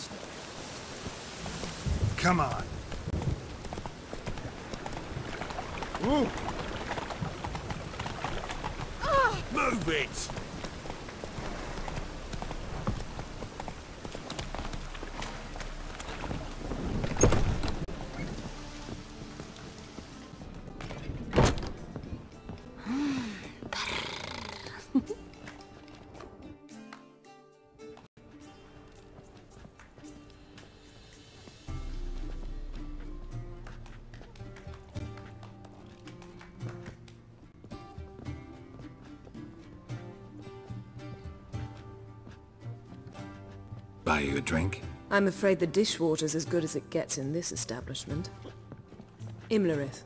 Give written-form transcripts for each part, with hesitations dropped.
chance. Come on. Ooh. Move it! Buy you a drink? I'm afraid the dishwater's as good as it gets in this establishment. Imlerith,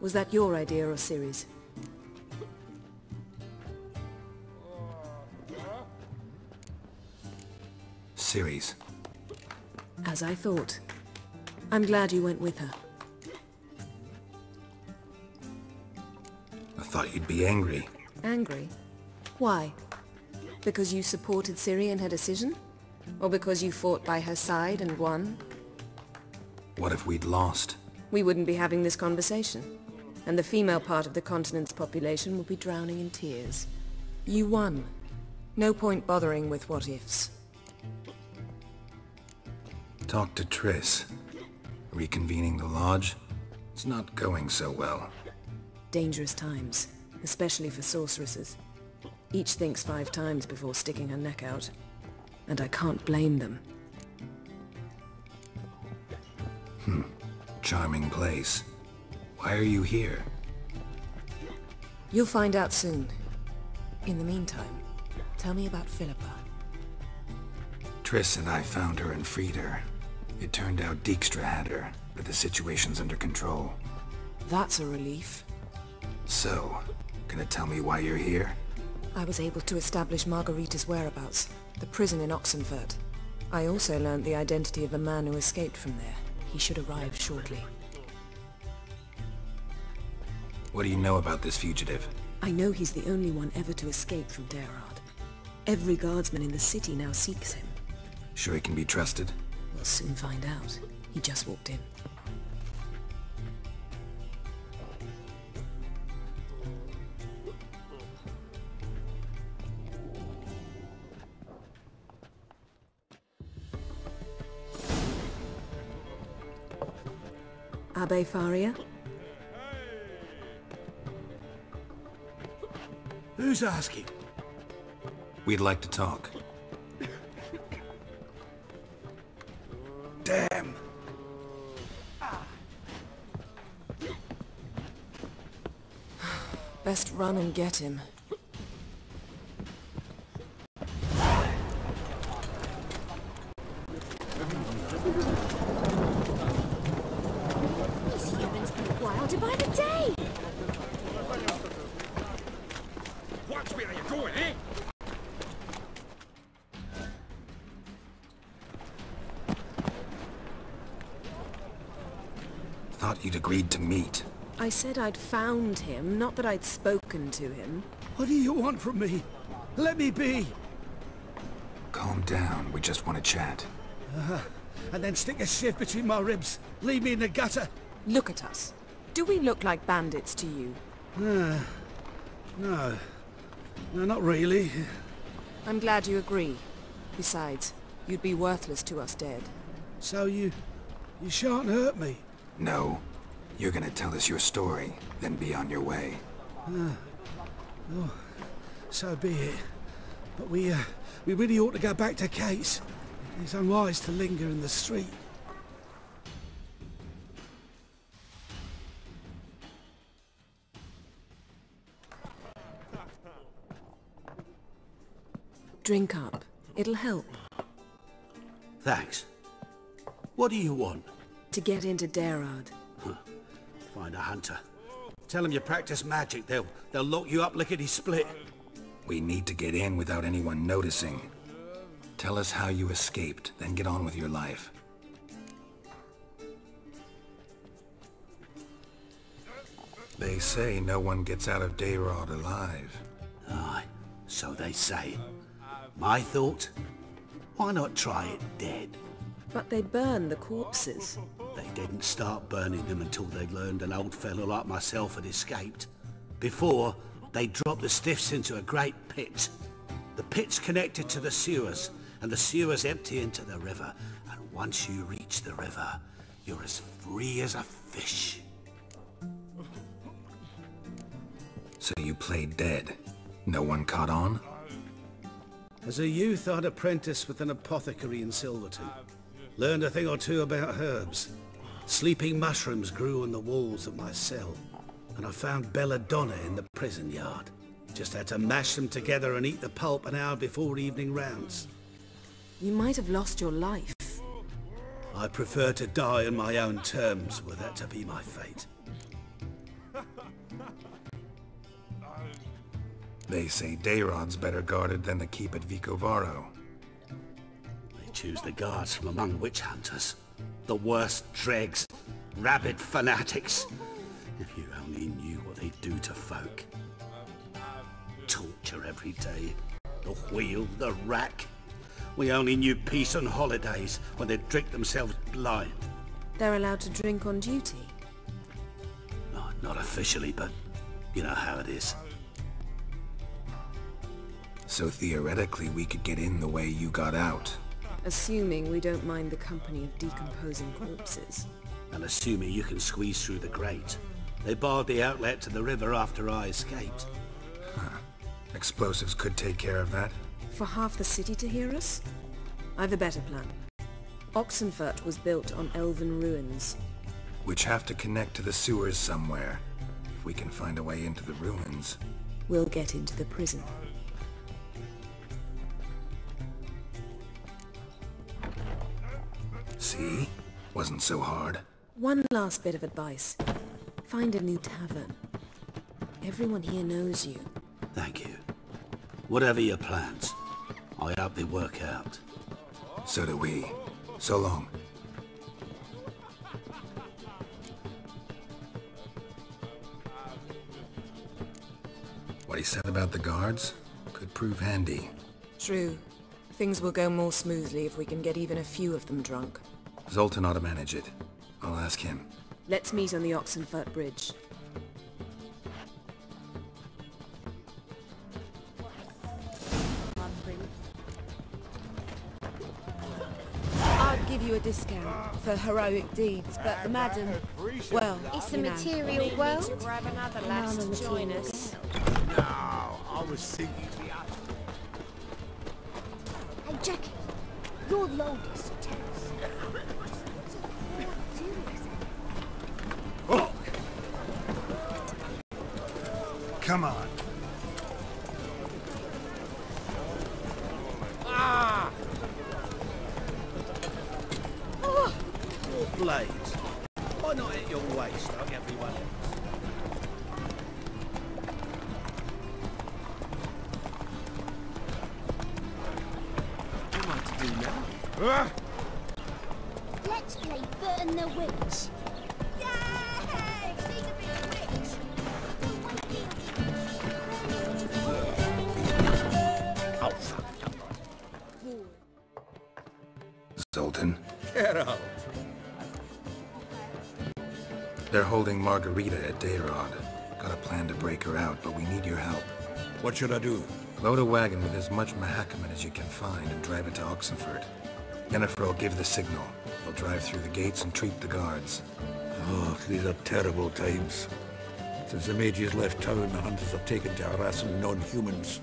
was that your idea or Ciri's? Ciri's. As I thought. I'm glad you went with her. I thought you'd be angry. Angry? Why? Because you supported Ciri in her decision? Or because you fought by her side and won? What if we'd lost? We wouldn't be having this conversation. And the female part of the continent's population would be drowning in tears. You won. No point bothering with what-ifs. Talk to Triss. Reconvening the lodge? It's not going so well. Dangerous times, especially for sorceresses. Each thinks 5 times before sticking her neck out. And I can't blame them. Charming place. Why are you here? You'll find out soon. In the meantime, tell me about Philippa. Triss and I found her and freed her. It turned out Dijkstra had her, but the situation's under control. That's a relief. So, gonna tell me why you're here? I was able to establish Margarita's whereabouts, the prison in Oxenfurt. I also learned the identity of a man who escaped from there. He should arrive shortly. What do you know about this fugitive? I know he's the only one ever to escape from Derard. Every guardsman in the city now seeks him. Sure he can be trusted? We'll soon find out. He just walked in. Abbe Faria? Who's asking? We'd like to talk. Damn! Best run and get him. These humans go wilder by the day! Watch where you're going, eh? Thought you'd agreed to meet. I said I'd found him, not that I'd spoken to him. What do you want from me? Let me be! Calm down, we just want to chat. And then stick a sieve between my ribs. Leave me in the gutter. Look at us. Do we look like bandits to you? No. No, not really. I'm glad you agree. Besides, you'd be worthless to us dead. So you shan't hurt me. No. You're gonna tell us your story, then be on your way. Oh, so be it. But we really ought to go back to Kate's. It's unwise to linger in the street. Drink up. It'll help. Thanks. What do you want? To get into Derard. Find a hunter. Tell them you practice magic. They'll lock you up lickety-split. We need to get in without anyone noticing. Tell us how you escaped, then get on with your life. They say no one gets out of Derard alive. Aye, so they say. My thought? Why not try it dead? But they burn the corpses. They didn't start burning them until they'd learned an old fellow like myself had escaped. Before, they dropped the stiffs into a great pit. The pit's connected to the sewers, and the sewers empty into the river. And once you reach the river, you're as free as a fish. So you played dead? No one caught on? As a youth, I'd apprenticed with an apothecary in Silverton. Learned a thing or two about herbs. Sleeping mushrooms grew on the walls of my cell. And I found belladonna in the prison yard. Just had to mash them together and eat the pulp an hour before evening rounds. You might have lost your life. I prefer to die on my own terms, were that to be my fate. They say Dayrod's better guarded than the keep at Vicovaro. They choose the guards from among witch hunters. The worst dregs. Rabid fanatics. If you only knew what they do to folk. Torture every day. The wheel, the rack. We only knew peace on holidays when they'd drink themselves blind. They're allowed to drink on duty. Oh, not officially, but you know how it is. So theoretically we could get in the way you got out. Assuming we don't mind the company of decomposing corpses. And assuming you can squeeze through the grate. They barred the outlet to the river after I escaped. Huh. Explosives could take care of that? For half the city to hear us? I've a better plan. Oxenfurt was built on elven ruins. Which have to connect to the sewers somewhere. If we can find a way into the ruins. We'll get into the prison. See? Wasn't so hard. One last bit of advice. Find a new tavern. Everyone here knows you. Thank you. Whatever your plans, I hope they work out. So do we. So long. What he said about the guards could prove handy. True. Things will go more smoothly if we can get even a few of them drunk. Zoltan ought to manage it. I'll ask him. Let's meet on the Oxenfurt Bridge. I'd give you a discount for heroic deeds, but the madam, well, It's a you know. material world. Grab another lass to join us. No, I was thinking the other. Hey, Jackie, your load is tense. Come on. Your blades. Why not at your waist like everyone else? What am I to do now? Let's play Burton the Witch. Yay! She's a bit witch. Don't want to be Oh, fuck. Zoltan. Geralt. They're holding Margarita at Dayrod. Got a plan to break her out, but we need your help. What should I do? Load a wagon with as much Mahakaman as you can find and drive it to Oxenfurt. Yennefer will give the signal. They'll drive through the gates and treat the guards. Oh, these are terrible times. Since the mages left town, the hunters have taken to harassing non-humans.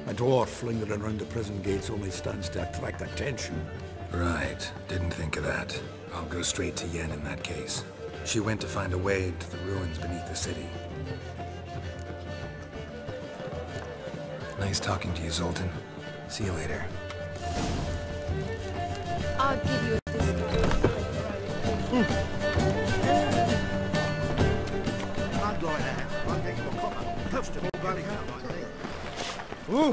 A dwarf lingering around the prison gates only stands to attract attention. Right. Didn't think of that. I'll go straight to Yen in that case. She went to find a way to the ruins beneath the city. Nice talking to you, Zoltan. See you later. I'd give you a discount. I'd like that. I think we'll cop a comfortable bloody out like that. Ooh!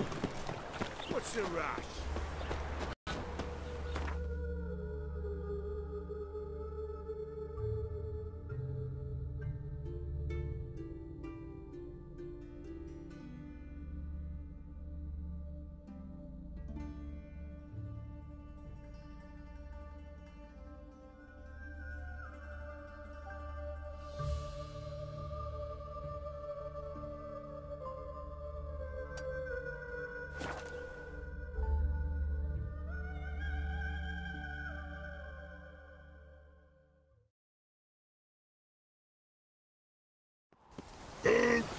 What's the rush?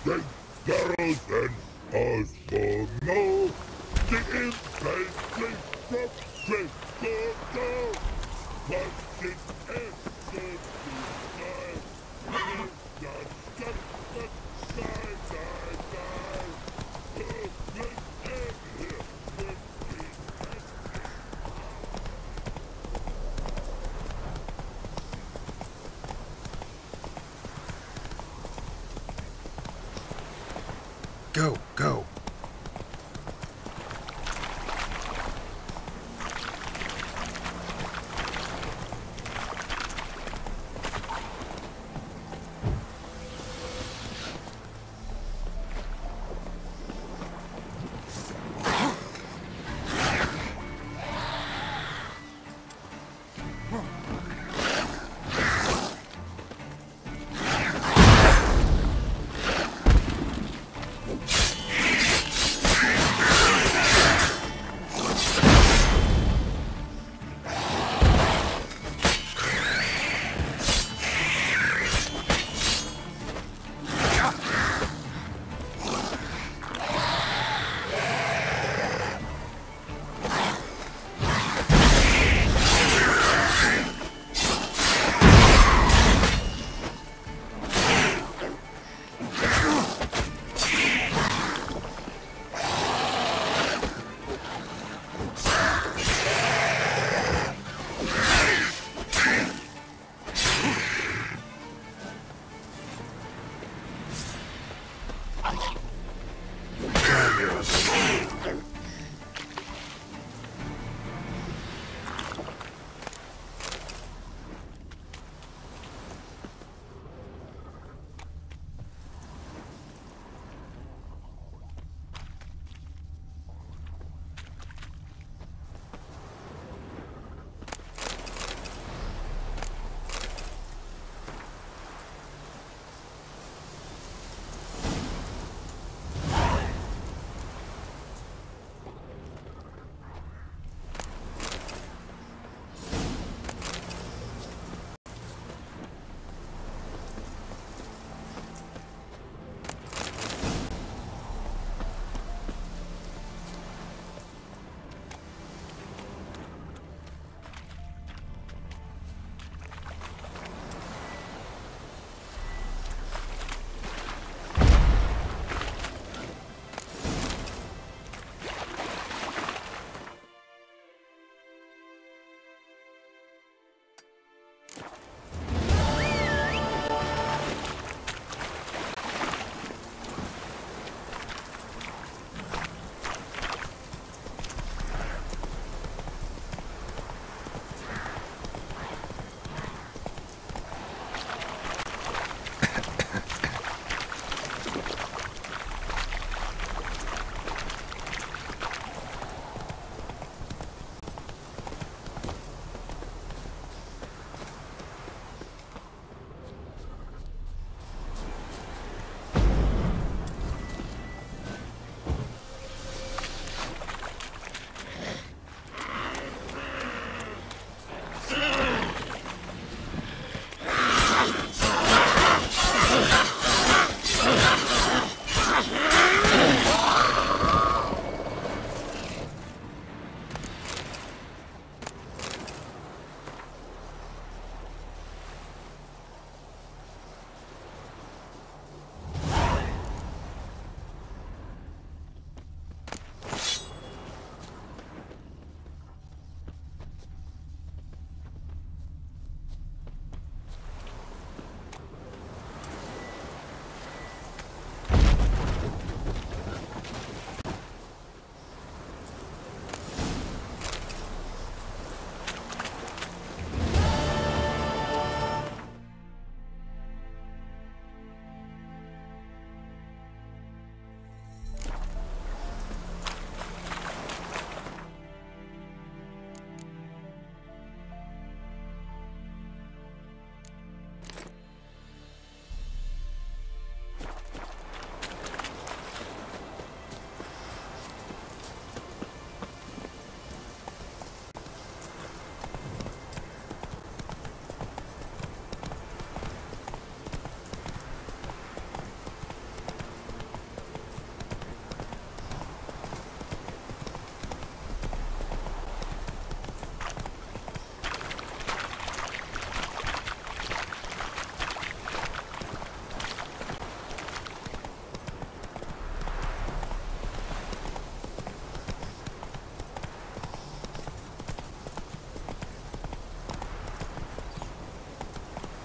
think that'll then pause for no. The inside place from Chris Gordo. Once it ends, so Go, go.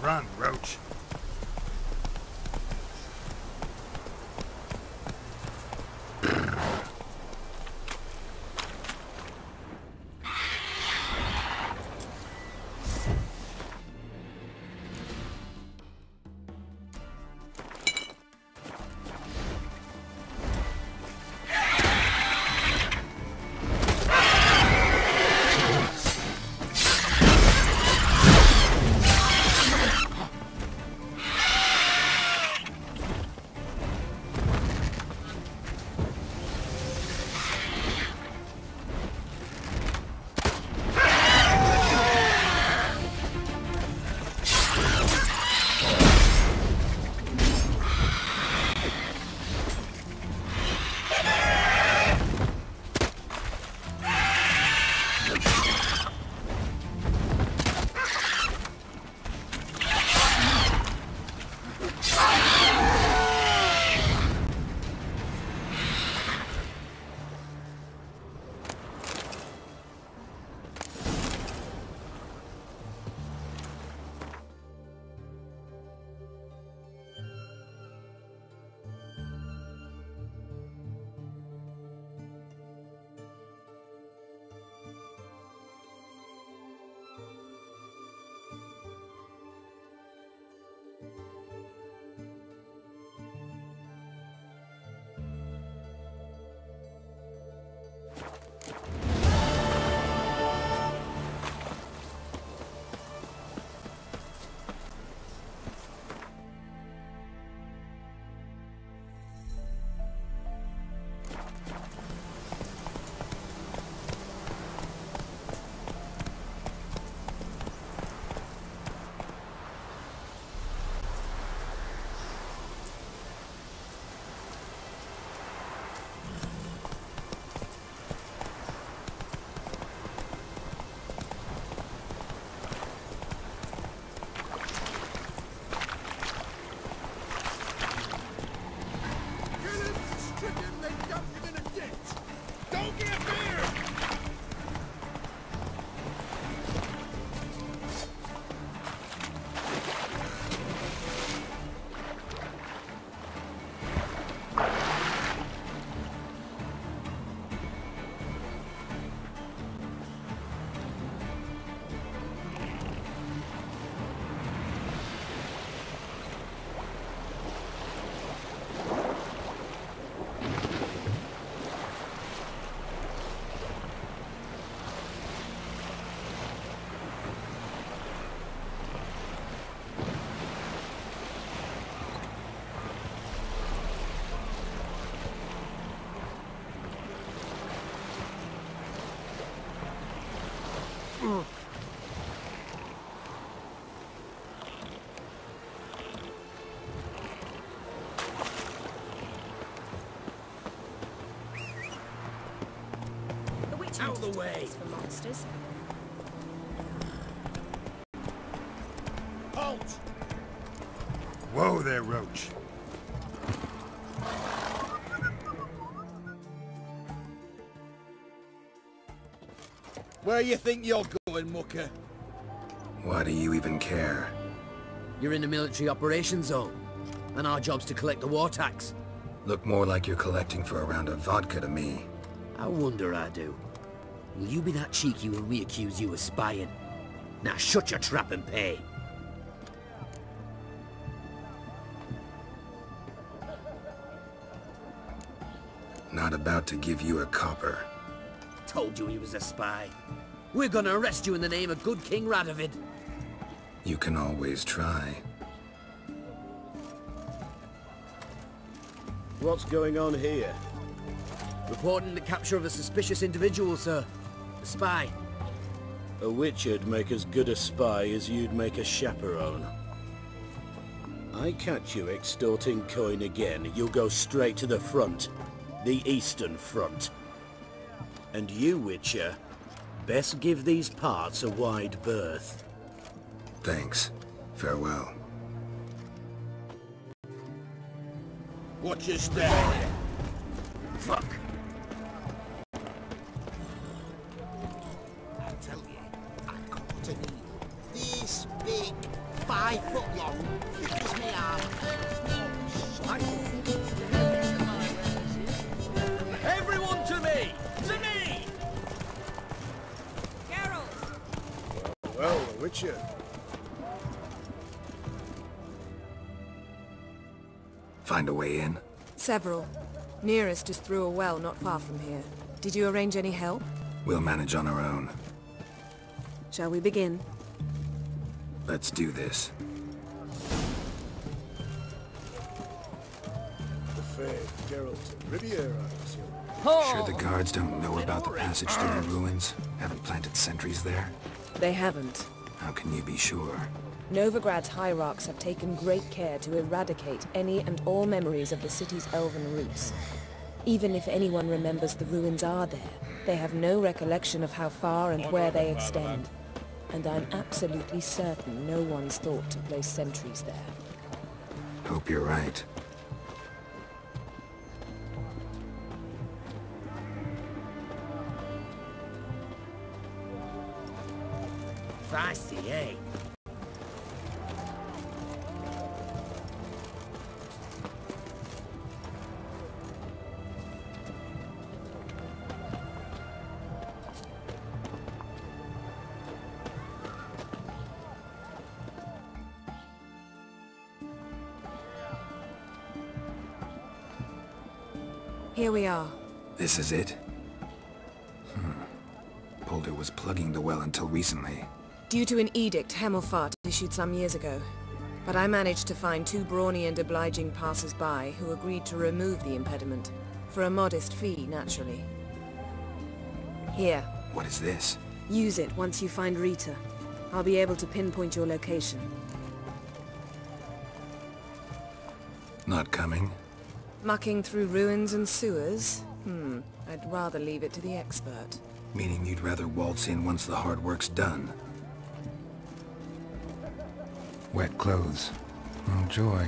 Run, Roach. Out of the way! For monsters. Halt! Whoa there, Roach. Where you think you're going, mucker? Why do you even care? You're in the military operations zone, and our job's to collect the war tax. Look more like you're collecting for a round of vodka to me. I wonder I do. Will you be that cheeky when we accuse you of spying? Now shut your trap and pay. Not about to give you a copper. Told you he was a spy. We're gonna arrest you in the name of good King Radovid. You can always try. What's going on here? Reporting the capture of a suspicious individual, sir. A spy. A witcher'd make as good a spy as you'd make a chaperone. I catch you extorting coin again, you'll go straight to the front. The Eastern Front. And you, Witcher, best give these parts a wide berth. Thanks. Farewell. Watch your step. Fuck. I tell you, I caught an eel. This big, 5 5 foot long, thick as me arm. Everyone to me! To me! Geralt! Well, the Witcher. Find a way in? Several. Nearest is through a well not far from here. Did you arrange any help? We'll manage on our own. Shall we begin? Let's do this. The fair Geralt of Rivia, I assume. Sure the guards don't know about the passage through the ruins? Haven't planted sentries there? They haven't. How can you be sure? Novigrad's hierarchs have taken great care to eradicate any and all memories of the city's elven roots. Even if anyone remembers the ruins are there, they have no recollection of how far and where they extend. And I'm absolutely certain no one's thought to place sentries there. Hope you're right. Feisty, eh? Here we are. This is it? Boulder was plugging the well until recently. Due to an edict Hemelfart issued some years ago. But I managed to find 2 brawny and obliging passers-by who agreed to remove the impediment. For a modest fee, naturally. Here. What is this? Use it once you find Rita. I'll be able to pinpoint your location. Not coming? Mucking through ruins and sewers? I'd rather leave it to the expert. Meaning you'd rather waltz in once the hard work's done. Wet clothes. Oh, joy.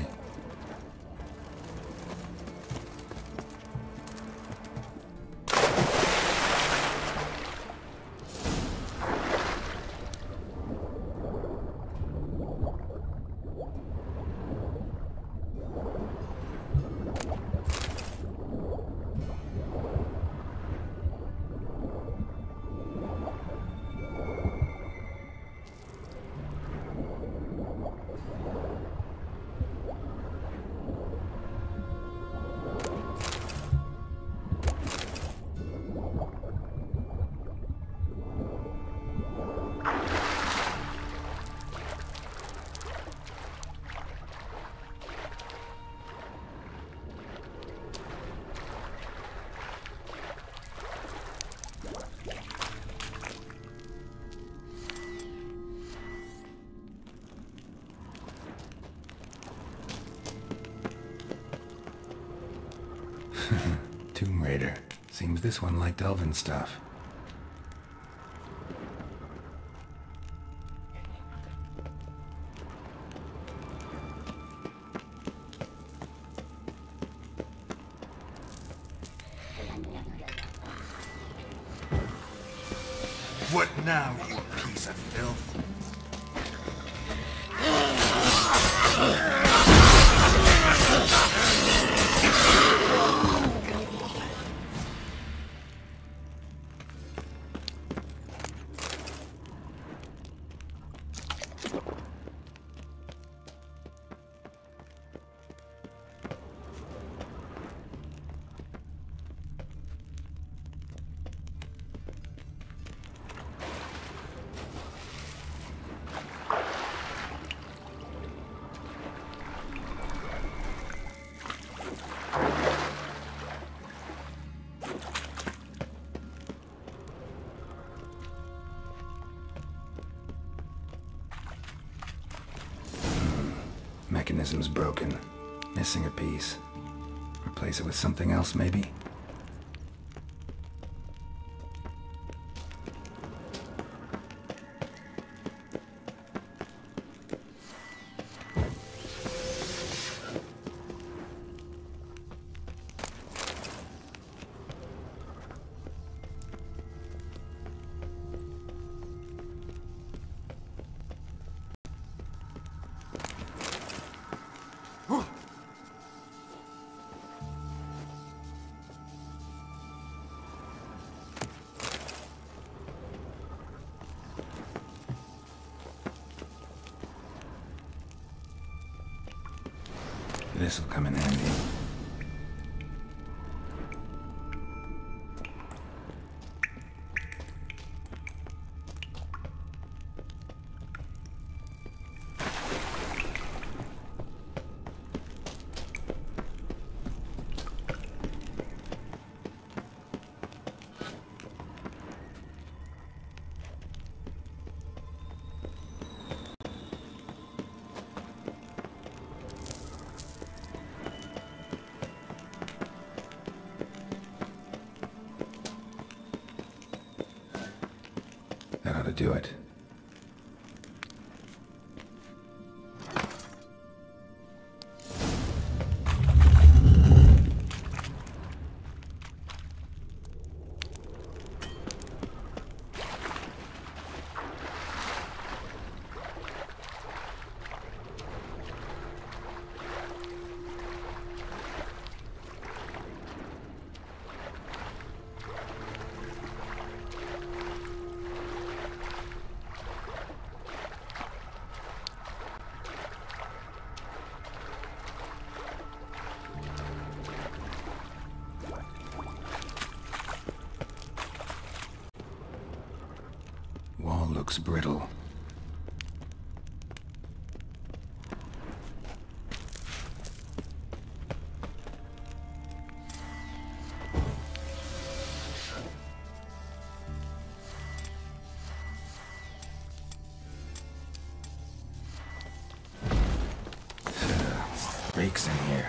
Tomb Raider. Seems this one liked elven stuff. What now, you piece of filth? Mechanism's broken. Missing a piece. Replace it with something else, maybe? This'll come in handy. That ought to do it. Wall looks brittle. Breaks in here.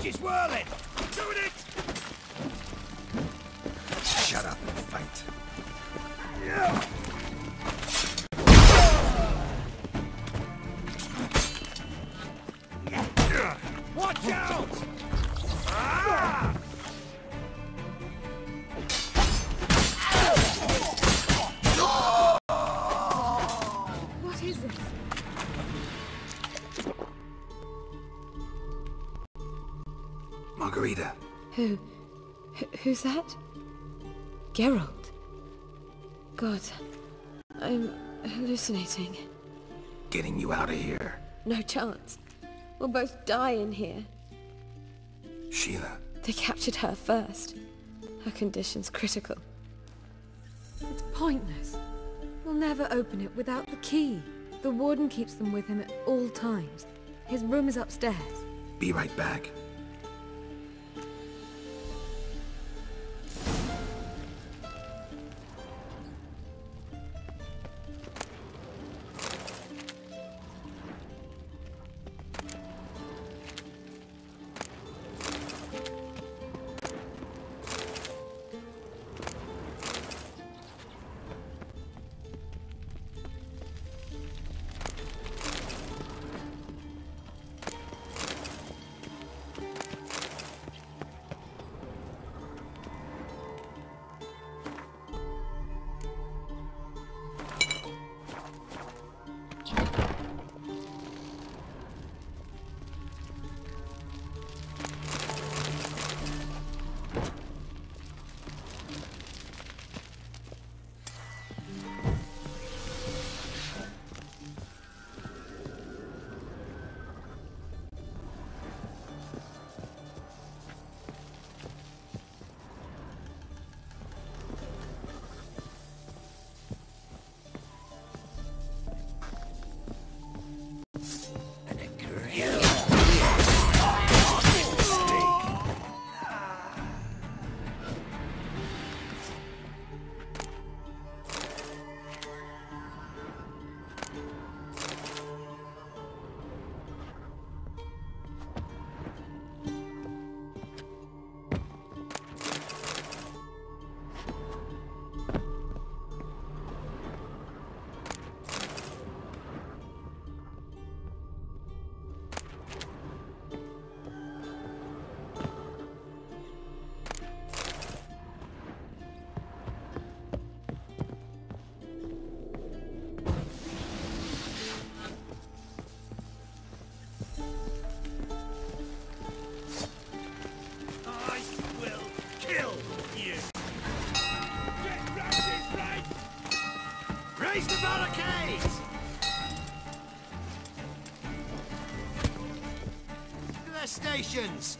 She's whirling! Doing it! Shut up and fight. Watch out! Ah! Margarita. Who's that? Geralt. God, I'm hallucinating. Getting you out of here. No chance. We'll both die in here. Sheila. They captured her first. Her condition's critical. It's pointless. We'll never open it without the key. The warden keeps them with him at all times. His room is upstairs. Be right back. Raise the barricades! To their stations!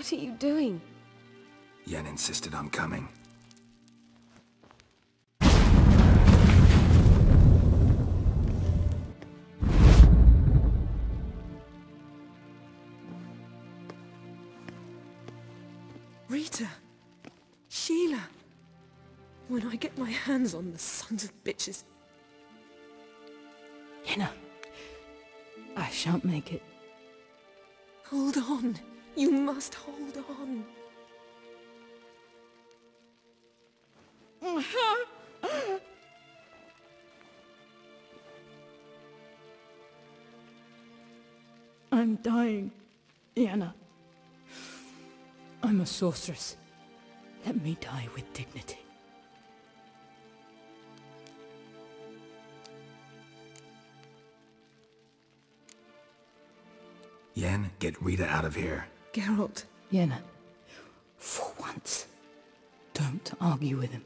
What are you doing? Yen insisted on coming. Rita! Sheila! When I get my hands on the sons of bitches... Yenna, I shan't make it. Hold on! You must hold on! I'm dying, Yenna. I'm a sorceress. Let me die with dignity. Yen, get Rita out of here. Geralt. Yenna, for once, don't argue with him.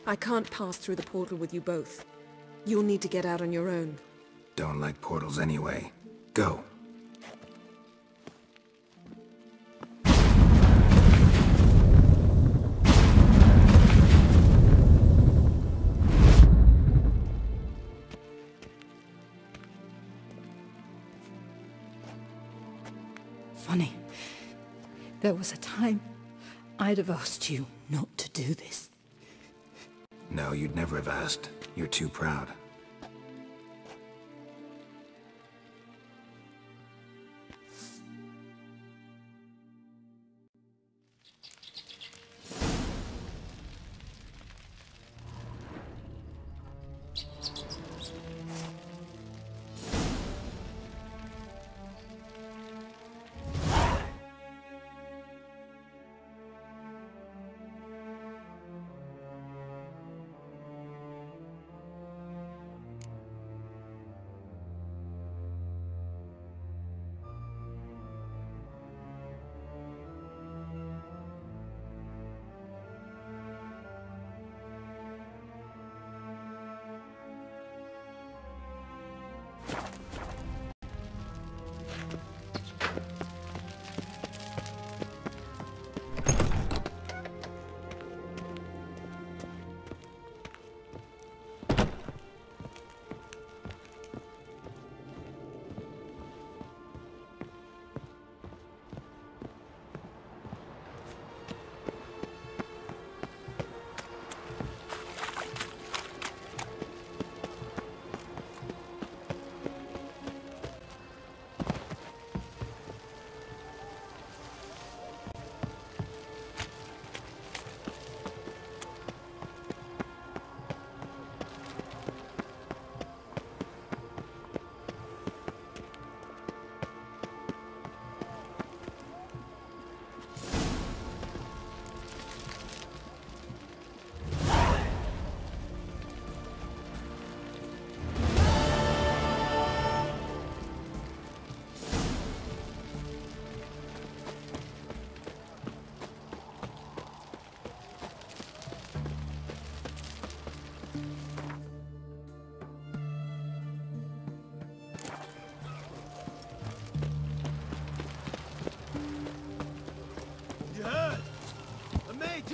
I can't pass through the portal with you both. You'll need to get out on your own. Don't like portals anyway. Go. Funny. There was a time I'd have asked you not to do this. No, you'd never have asked. You're too proud.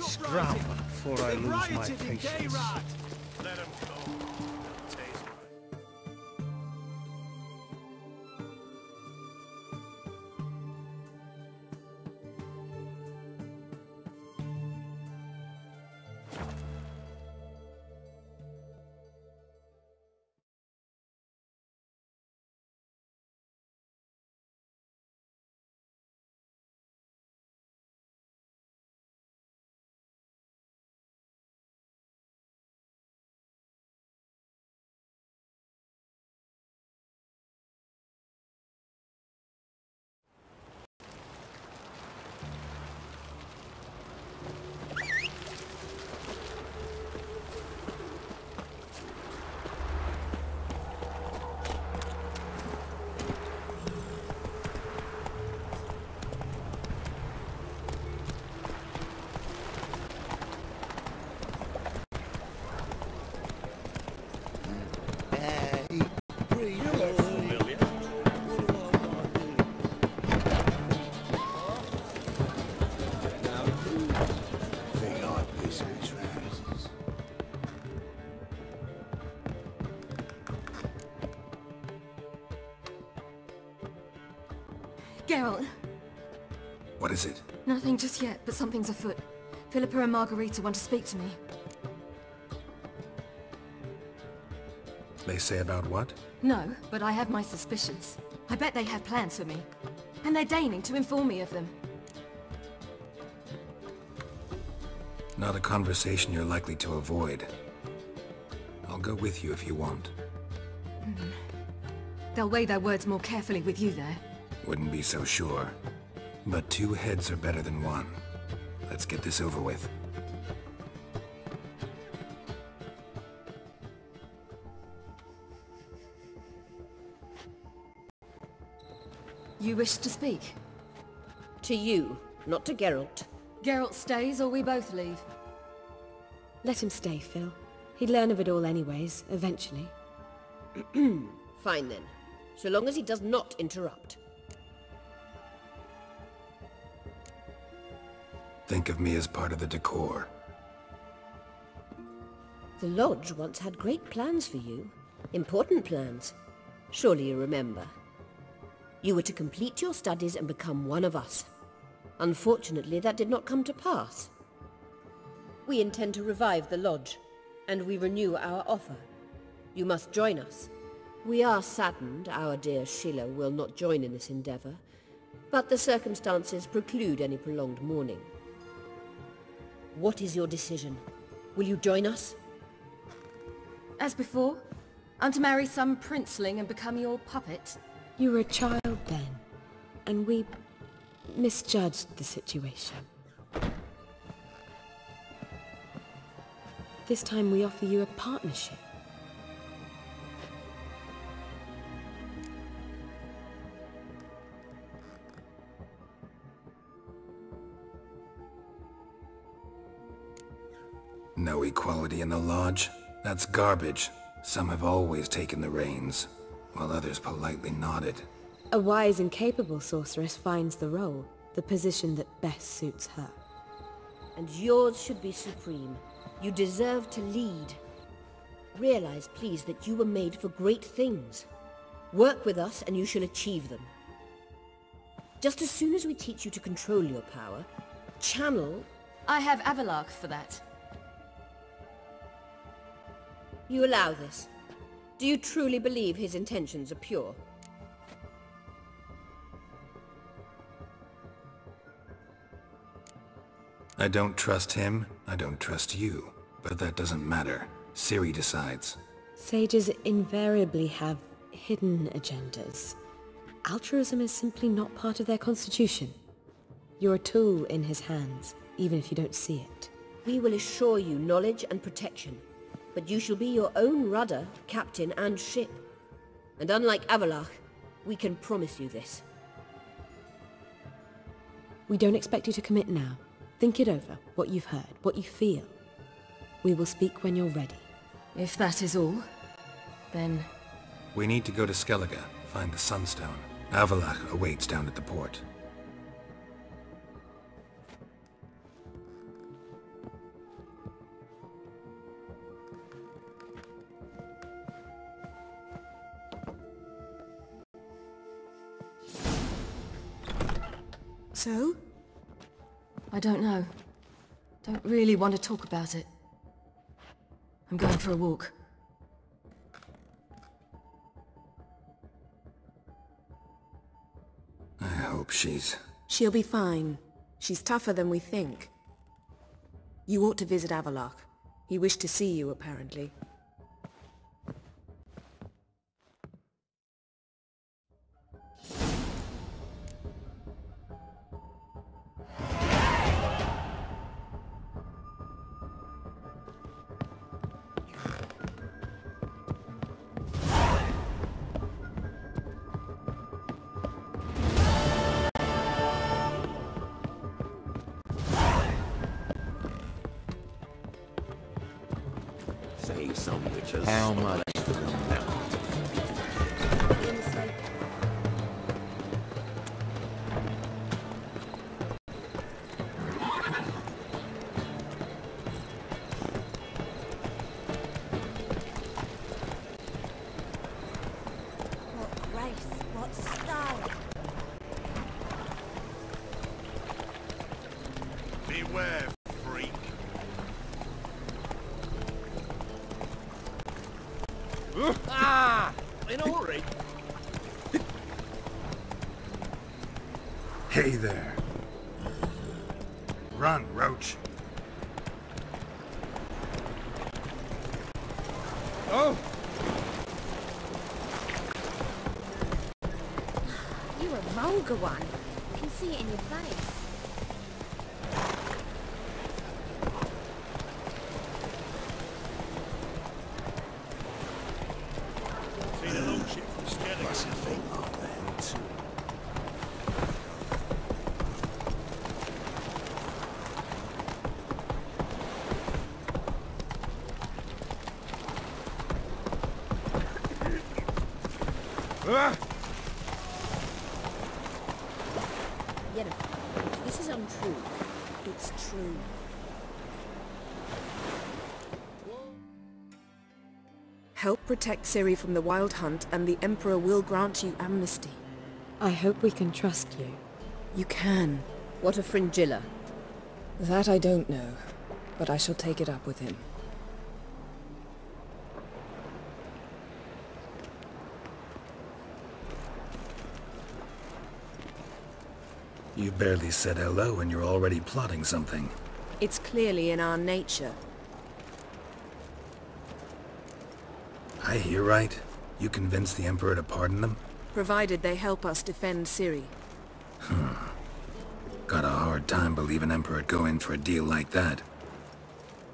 Scrap before I lose my patience. Let him Geralt. What is it? Nothing just yet, but something's afoot. Philippa and Margarita want to speak to me. They say about what? No, but I have my suspicions. I bet they have plans for me. And they're deigning to inform me of them. Not a conversation you're likely to avoid. I'll go with you if you want. They'll weigh their words more carefully with you there. Wouldn't be so sure. But 2 heads are better than 1. Let's get this over with. You wish to speak? To you, not to Geralt. Geralt stays or we both leave. Let him stay, Phil. He'd learn of it all anyways, eventually. Fine then, so long as he does not interrupt. Think of me as part of the decor. The Lodge once had great plans for you. Important plans. Surely you remember. You were to complete your studies and become one of us. Unfortunately, that did not come to pass. We intend to revive the Lodge, and we renew our offer. You must join us. We are saddened our dear Sheila will not join in this endeavor, but the circumstances preclude any prolonged mourning. What is your decision? Will you join us? As before, I'm to marry some princeling and become your puppet. You were a child then, and we misjudged the situation. This time we offer you a partnership. No equality in the Lodge? That's garbage. Some have always taken the reins, while others politely nodded. A wise and capable sorceress finds the role, the position that best suits her. And yours should be supreme. You deserve to lead. Realize, please, that you were made for great things. Work with us and you shall achieve them. Just as soon as we teach you to control your power, channel... I have Avalark for that. You allow this? Do you truly believe his intentions are pure? I don't trust him, I don't trust you. But that doesn't matter. Ciri decides. Sages invariably have hidden agendas. Altruism is simply not part of their constitution. You're a tool in his hands, even if you don't see it. We will assure you knowledge and protection, but you shall be your own rudder, captain, and ship. And unlike Avalark, we can promise you this. We don't expect you to commit now. Think it over, what you've heard, what you feel. We will speak when you're ready. If that is all, then... We need to go to Skellige, find the Sunstone. Avalark awaits down at the port. So? I don't know. Don't really want to talk about it. I'm going for a walk. I hope she's... She'll be fine. She's tougher than we think. You ought to visit Avalark. He wished to see you, apparently. How much? What grace, what style. In a hurry. Hey there. Run, Roach. Oh! You're a vulgar one. I can see it in your face. Seen a long ship from Skellig. What's your thing on there, too? Yennefer, this is untrue. It's true. Help protect Ciri from the Wild Hunt, and the Emperor will grant you amnesty. I hope we can trust you. You can. What of Fringilla? That I don't know, but I shall take it up with him. You've barely said hello and you're already plotting something. It's clearly in our nature. I hear right. You convinced the Emperor to pardon them? Provided they help us defend Ciri. Got a hard time believing Emperor'd go in for a deal like that.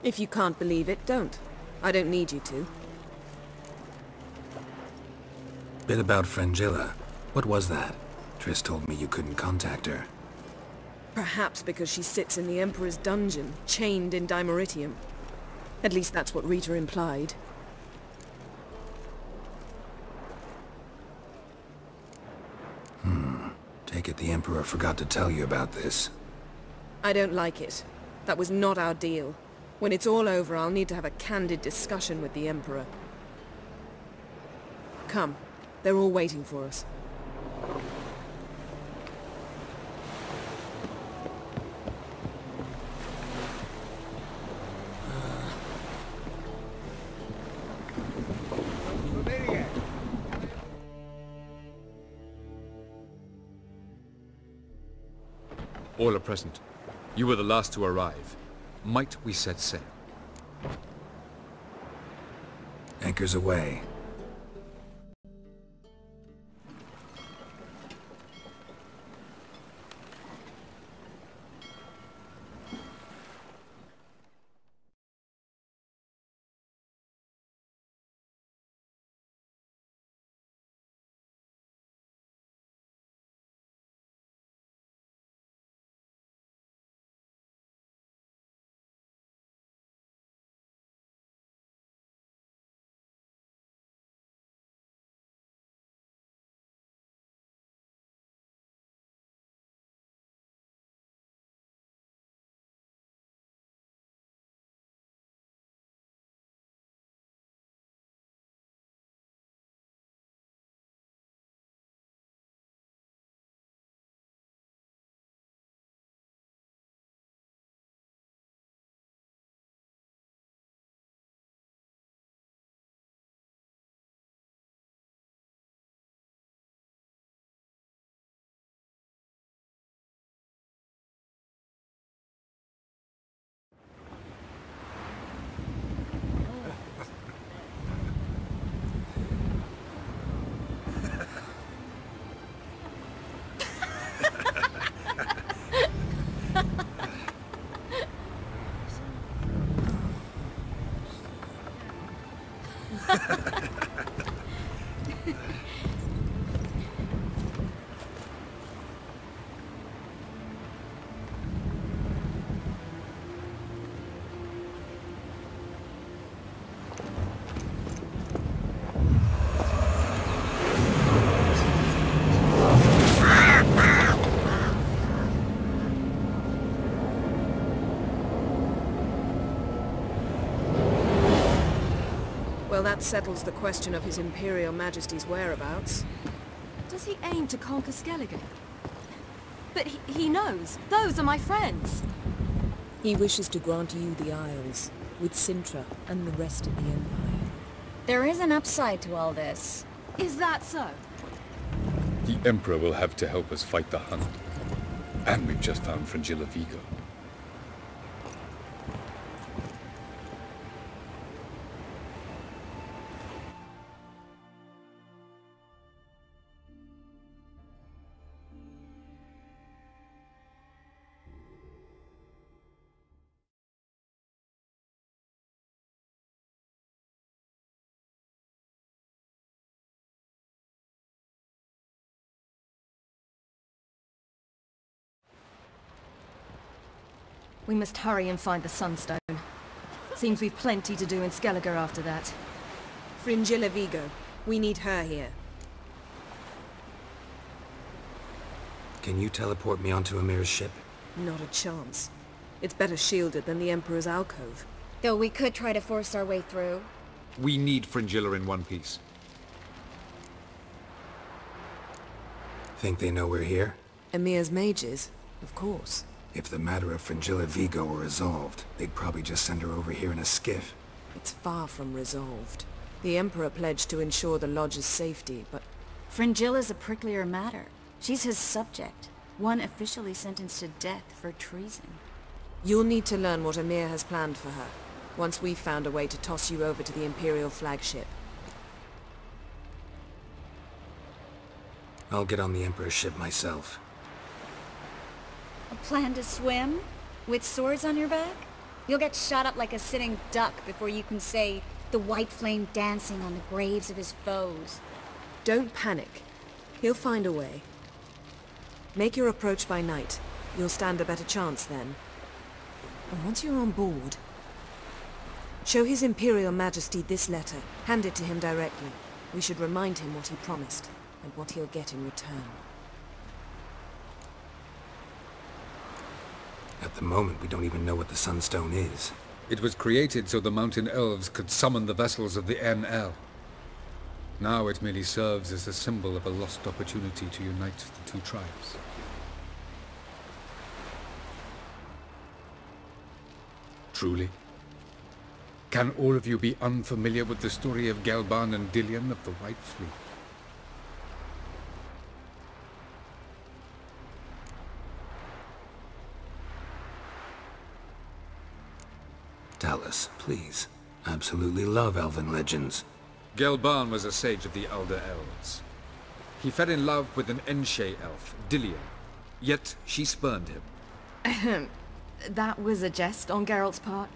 If you can't believe it, don't. I don't need you to. Bit about Fringilla. What was that? Triss told me you couldn't contact her. Perhaps because she sits in the Emperor's dungeon, chained in Dimeritium. At least that's what Rita implied. Take it the Emperor forgot to tell you about this. I don't like it. That was not our deal. When it's all over, I'll need to have a candid discussion with the Emperor. Come. They're all waiting for us. All are present. You were the last to arrive. Might we set sail? Anchors away. Well, that settles the question of His Imperial Majesty's whereabouts. Does he aim to conquer Skellige? But he knows. Those are my friends. He wishes to grant you the Isles, with Sintra and the rest of the Empire. There is an upside to all this. Is that so? The Emperor will have to help us fight the Hunt. And we've just found Fringilla Vigo. We must hurry and find the Sunstone. Seems we've plenty to do in Skellige after that. Fringilla Vigo. We need her here. Can you teleport me onto Amir's ship? Not a chance. It's better shielded than the Emperor's alcove. Though we could try to force our way through. We need Fringilla in one piece. Think they know we're here? Amir's mages, of course. If the matter of Fringilla Vigo were resolved, they'd probably just send her over here in a skiff. It's far from resolved. The Emperor pledged to ensure the Lodge's safety, but... Fringilla's a pricklier matter. She's his subject, one officially sentenced to death for treason. You'll need to learn what Amir has planned for her, once we've found a way to toss you over to the Imperial flagship. I'll get on the Emperor's ship myself. A plan to swim? With swords on your back? You'll get shot up like a sitting duck before you can say, the white flame dancing on the graves of his foes. Don't panic. He'll find a way. Make your approach by night. You'll stand a better chance then. And once you're on board, show His Imperial Majesty this letter. Hand it to him directly. We should remind him what he promised, and what he'll get in return. At the moment, we don't even know what the Sunstone is. It was created so the Mountain Elves could summon the vessels of the NL. Now it merely serves as a symbol of a lost opportunity to unite the two tribes. Truly? Can all of you be unfamiliar with the story of Gelban and Dillion of the White Fleet? Tell us, please. Absolutely love elven legends. Gelban was a sage of the Elder Elves. He fell in love with an Enshe elf, Dillion, yet she spurned him. That was a jest on Geralt's part.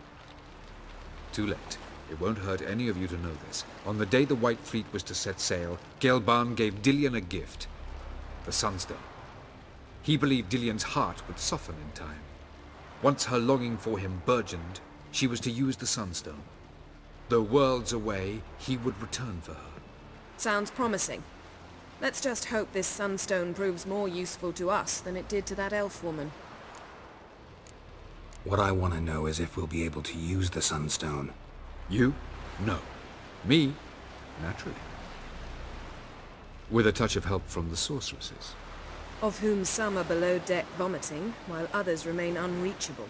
Too late. It won't hurt any of you to know this. On the day the White Fleet was to set sail, Gelban gave Dillion a gift. The Sunstone. He believed Dillion's heart would soften in time. Once her longing for him burgeoned, she was to use the Sunstone. Though worlds away, he would return for her. Sounds promising. Let's just hope this Sunstone proves more useful to us than it did to that elf woman. What I want to know is if we'll be able to use the Sunstone. You? No. Me? Naturally. With a touch of help from the Sorceresses. Of whom some are below deck vomiting, while others remain unreachable.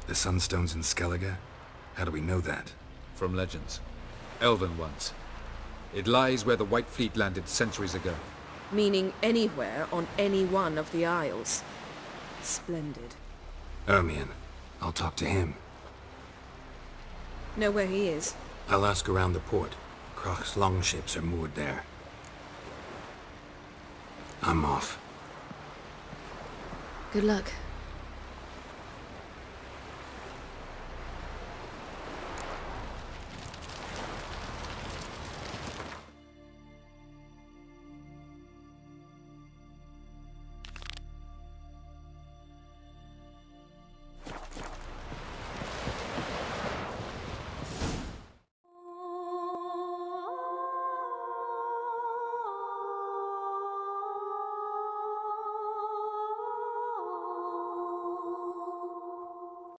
The Sunstone's in Skellige? How do we know that? From legends. Elven ones. It lies where the White Fleet landed centuries ago. Meaning anywhere on any one of the Isles. Splendid. Ermion. I'll talk to him. Know where he is? I'll ask around the port. Croc's longships are moored there. I'm off. Good luck.